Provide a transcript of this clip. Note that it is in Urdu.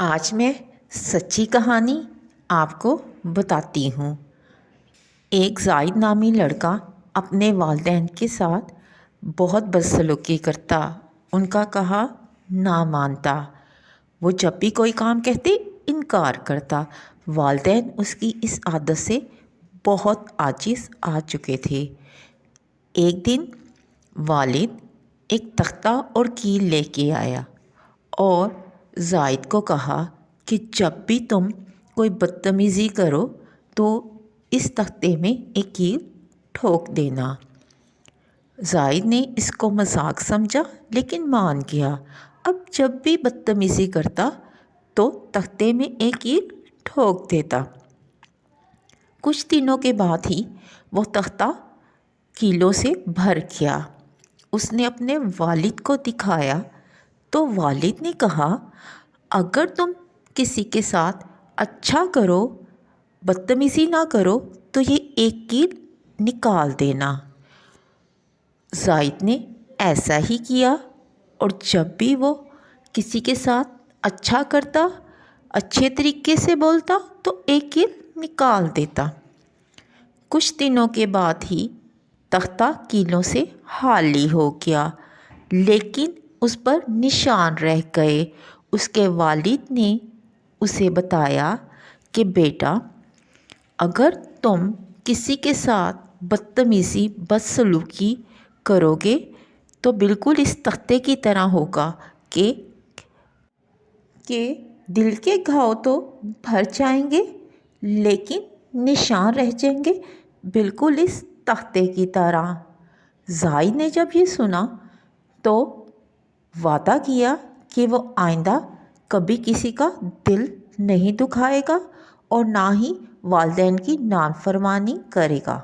آج میں سچی کہانی آپ کو بتاتی ہوں۔ ایک زاہد نامی لڑکا اپنے والدین کے ساتھ بہت بدسلوکی کرتا، ان کا کہا نہ مانتا۔ وہ جب بھی کوئی کام کہتے انکار کرتا۔ والدین اس کی اس عادت سے بہت عاجز آ چکے تھے۔ ایک دن والد ایک تختہ اور کیل لے کے آیا اور زاہد کو کہا کہ جب بھی تم کوئی بدتمیزی کرو تو اس تختے میں ایک کیل ٹھوک دینا۔ زاہد نے اس کو مذاق سمجھا لیکن مان گیا۔ اب جب بھی بدتمیزی کرتا تو تختے میں ایک کیل ٹھوک دیتا۔ کچھ دنوں کے بعد ہی وہ تختہ کیلوں سے بھر گیا۔ اس نے اپنے والد کو دکھایا تو والد نے کہا اگر تم کسی کے ساتھ اچھا کرو، بدتمیزی نہ کرو تو یہ ایک کیل نکال دینا۔ زاہد نے ایسا ہی کیا اور جب بھی وہ کسی کے ساتھ اچھا کرتا، اچھے طریقے سے بولتا تو ایک کیل نکال دیتا۔ کچھ دنوں کے بعد ہی تختہ کیلوں سے خالی ہو گیا، لیکن اس پر نشان رہ گئے۔ اس کے والد نے اسے بتایا کہ بیٹا اگر تم کسی کے ساتھ بدتمیزی، بدسلوکی کرو گے تو بالکل اس تختے کی طرح ہوگا کہ دل کے گھاؤ تو بھر جائیں گے لیکن نشان رہ جائیں گے بالکل اس تختے کی طرح۔ زاہد نے جب یہ سنا تو وعدہ کیا کہ وہ آئندہ کبھی کسی کا دل نہیں دکھائے گا اور نہ ہی والدین کی نافرمانی کرے گا۔